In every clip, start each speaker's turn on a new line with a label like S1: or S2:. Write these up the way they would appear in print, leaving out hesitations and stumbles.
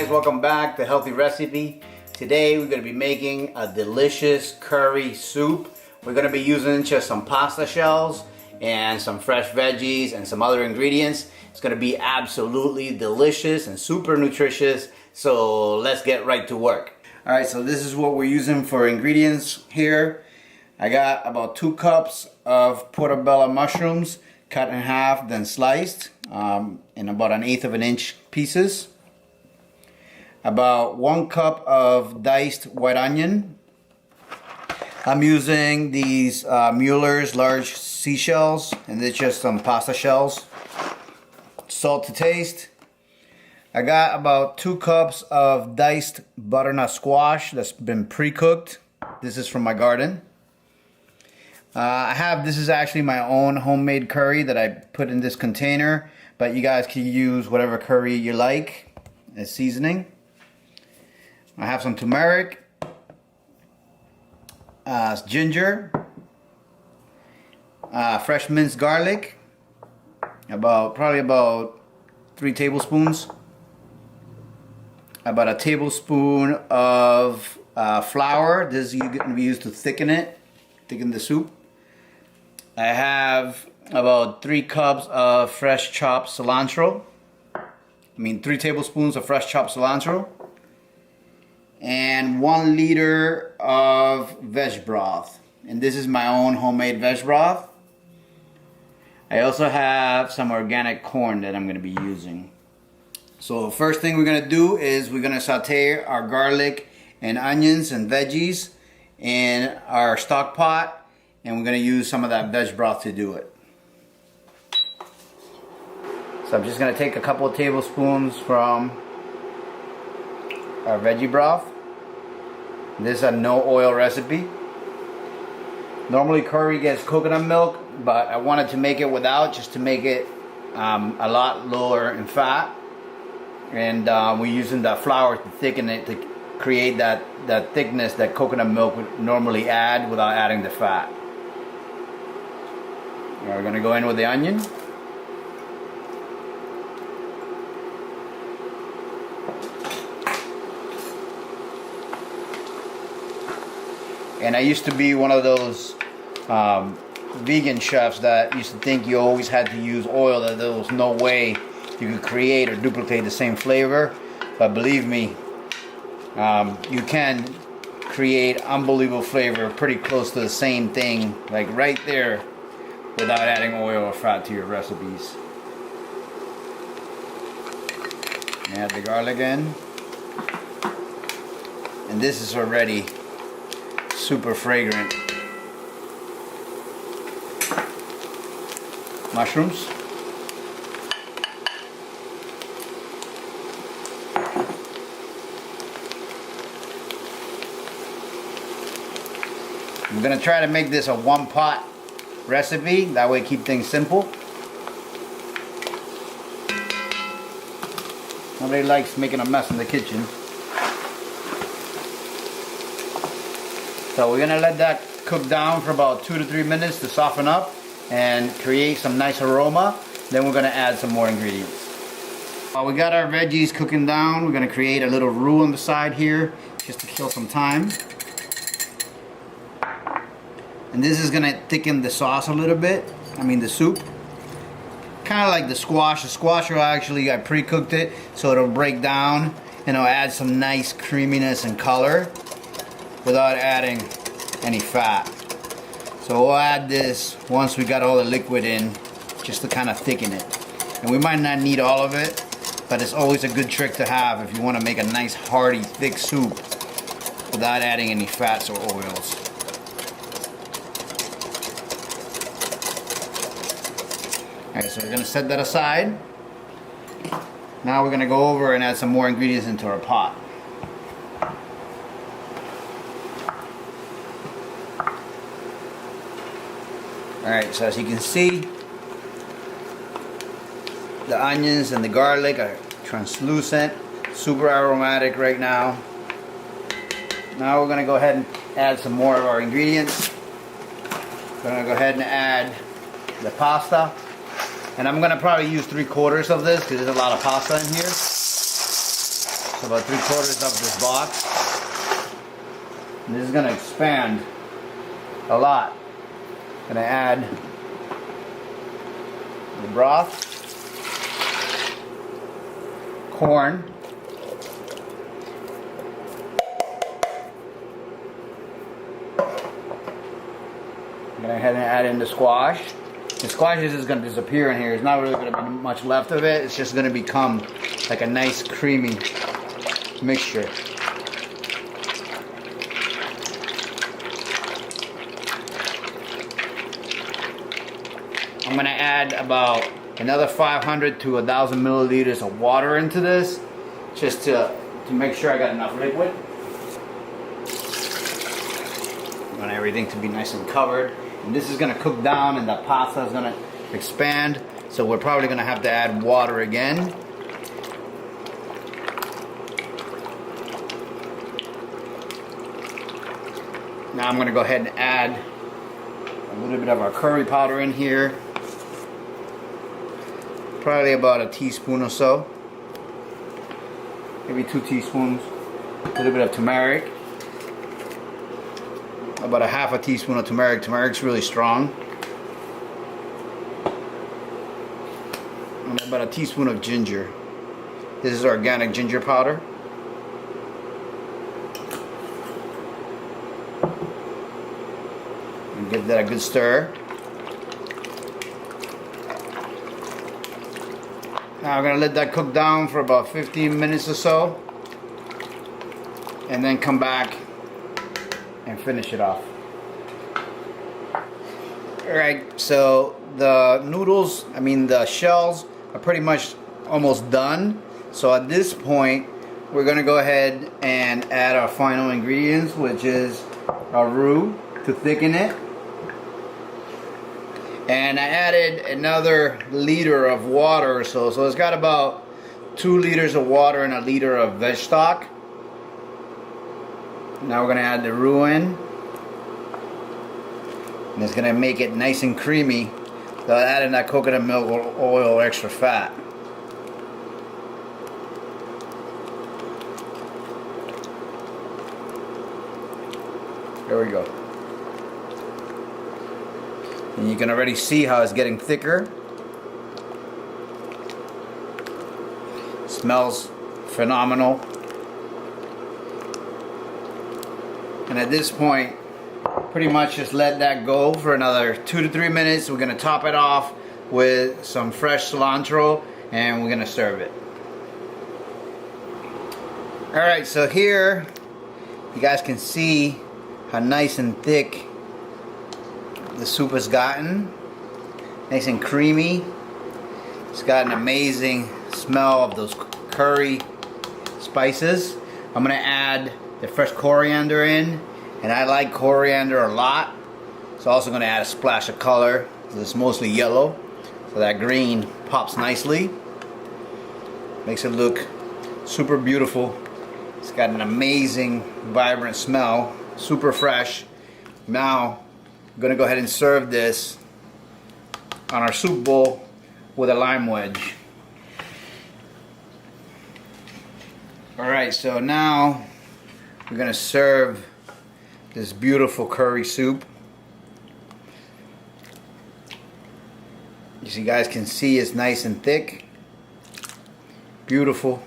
S1: guys, welcome back to Healthy Recipe. Today we're going to be making a delicious curry soup. We're going to be using just some pasta shells and some fresh veggies and some other ingredients. It's going to be absolutely delicious and super nutritious, so let's get right to work. Alright, so this is what we're using for ingredients here. I got about 2 cups of portobello mushrooms cut in half, then sliced in about 1/8 of an inch pieces. About 1 cup of diced white onion. I'm using these Mueller's large seashells, and it's just some pasta shells. Salt to taste. I got about 2 cups of diced butternut squash that's been pre-cooked. This is from my garden. This is actually my own homemade curry that I put in this container, but you guys can use whatever curry you like as seasoning. I have some turmeric, ginger, fresh minced garlic, probably about 3 tablespoons, about 1 tablespoon of flour. This is going to be used to thicken the soup. I have about 3 cups of fresh chopped cilantro. 3 tablespoons of fresh chopped cilantro. And 1 liter of veg broth. And this is my own homemade veg broth. I also have some organic corn that I'm going to be using. So the first thing we're going to do is we're going to saute our garlic and onions and veggies in our stock pot. And we're going to use some of that veg broth to do it. So I'm just going to take a couple of tablespoons from our veggie broth. This is a no oil recipe. Normally curry gets coconut milk, but I wanted to make it without, just to make it a lot lower in fat. And we're using the flour to thicken it, to create that thickness that coconut milk would normally add without adding the fat. We're going to go in with the onion. And I used to be one of those vegan chefs that used to think you always had to use oil, that there was no way you could create or duplicate the same flavor. But believe me, you can create unbelievable flavor pretty close to the same thing, like right there, without adding oil or fat to your recipes. Add the garlic in. And this is already super fragrant. Mushrooms. I'm going to try to make this a 1-pot recipe, that way keep things simple. Nobody likes making a mess in the kitchen. So we're going to let that cook down for about 2 to 3 minutes to soften up and create some nice aroma. Then we're going to add some more ingredients. While we got our veggies cooking down, we're going to create a little roux on the side here just to kill some time. And this is going to thicken the sauce a little bit, the soup. Kind of like the squash. The squash I pre-cooked it so it'll break down and it'll add some nice creaminess and color without adding any fat. So we'll add this once we got all the liquid in, just to kind of thicken it. And we might not need all of it, but it's always a good trick to have if you want to make a nice hearty thick soup without adding any fats or oils. Alright, so we're going to set that aside. Now we're going to go over and add some more ingredients into our pot. Alright, so as you can see, the onions and the garlic are translucent, super aromatic right now. Now we're going to go ahead and add some more of our ingredients. We're going to go ahead and add the pasta. And I'm going to probably use 3/4 of this because there's a lot of pasta in here. So about 3/4 of this box. And this is gonna expand a lot. Gonna add the broth, corn, I'm gonna go ahead and add in the squash. The squash is just gonna disappear in here. There's not really gonna be much left of it. It's just gonna become like a nice creamy mixture. I'm gonna add about another 500 to 1,000 milliliters of water into this, just to make sure I got enough liquid. I want everything to be nice and covered. And this is gonna cook down and the pasta is gonna expand. So we're probably gonna have to add water again. Now I'm gonna go ahead and add a little bit of our curry powder in here. Probably about a teaspoon or so. Maybe 2 teaspoons. A little bit of turmeric. About a half a teaspoon of turmeric. Turmeric's really strong. And about a teaspoon of ginger. This is organic ginger powder. And give that a good stir. Now I'm going to let that cook down for about 15 minutes or so. And then come back and finish it off. Alright, so the noodles, the shells are pretty much almost done. So at this point, we're going to go ahead and add our final ingredients, which is our roux to thicken it. And I added another liter of water or so. So it's got about 2 liters of water and a liter of veg stock. Now we're going to add the roux in. And it's going to make it nice and creamy without adding that coconut milk oil or extra fat. There we go. And you can already see how it's getting thicker. Smells phenomenal. And at this point, pretty much just let that go for another 2 to 3 minutes. We're gonna top it off with some fresh cilantro and we're gonna serve it. Alright, so here you guys can see how nice and thick the soup has gotten. Nice and creamy. It's got an amazing smell of those curry spices. I'm gonna add the fresh coriander in, and I like coriander a lot. So also gonna add a splash of color. It's mostly yellow, so that green pops nicely. Makes it look super beautiful. It's got an amazing, vibrant smell, super fresh. Now, I'm gonna go ahead and serve this on our soup bowl with a lime wedge. Alright, so now we're gonna serve this beautiful curry soup. As you guys can see, it's nice and thick. Beautiful.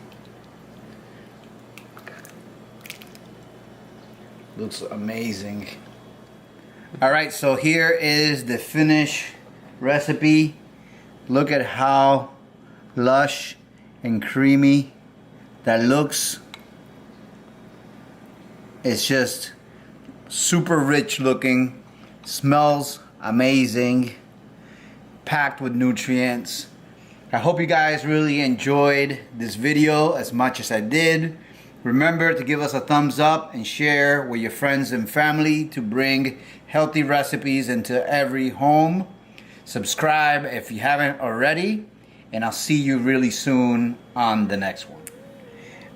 S1: Looks amazing. Alright, so here is the finished recipe. Look at how lush and creamy that looks. It's just super rich looking, smells amazing, packed with nutrients. I hope you guys really enjoyed this video as much as I did. Remember to give us a thumbs up and share with your friends and family to bring healthy recipes into every home. Subscribe if you haven't already, and I'll see you really soon on the next one.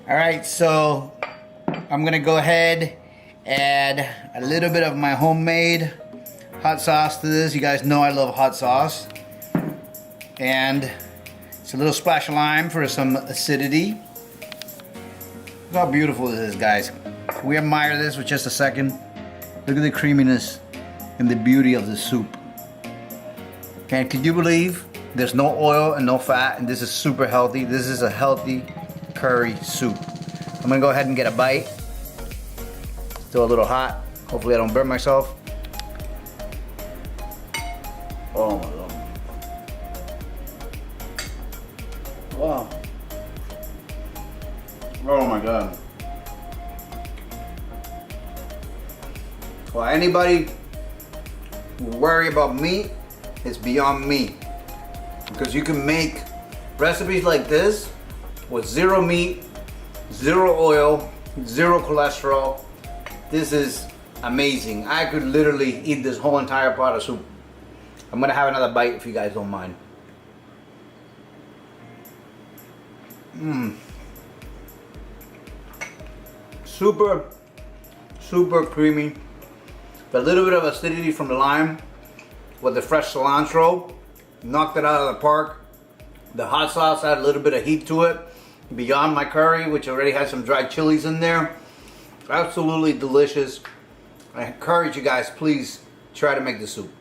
S1: Alright, so I'm gonna go ahead and add a little bit of my homemade hot sauce to this. You guys know I love hot sauce. And it's a little splash of lime for some acidity. Look how beautiful this is, guys. Can we admire this for just a second? Look at the creaminess and the beauty of the soup. And can you believe there's no oil and no fat, and this is super healthy? This is a healthy curry soup. I'm gonna go ahead and get a bite. Still a little hot. Hopefully I don't burn myself. Oh my God. Wow. Oh my God. Well, anybody who worry about meat, it's beyond me. Because you can make recipes like this with zero meat, zero oil, zero cholesterol. This is amazing. I could literally eat this whole entire pot of soup. I'm gonna have another bite if you guys don't mind. Super, super creamy. A little bit of acidity from the lime with the fresh cilantro. Knocked it out of the park. The hot sauce had a little bit of heat to it. Beyond my curry, which already had some dried chilies in there. Absolutely delicious. I encourage you guys, please try to make the soup.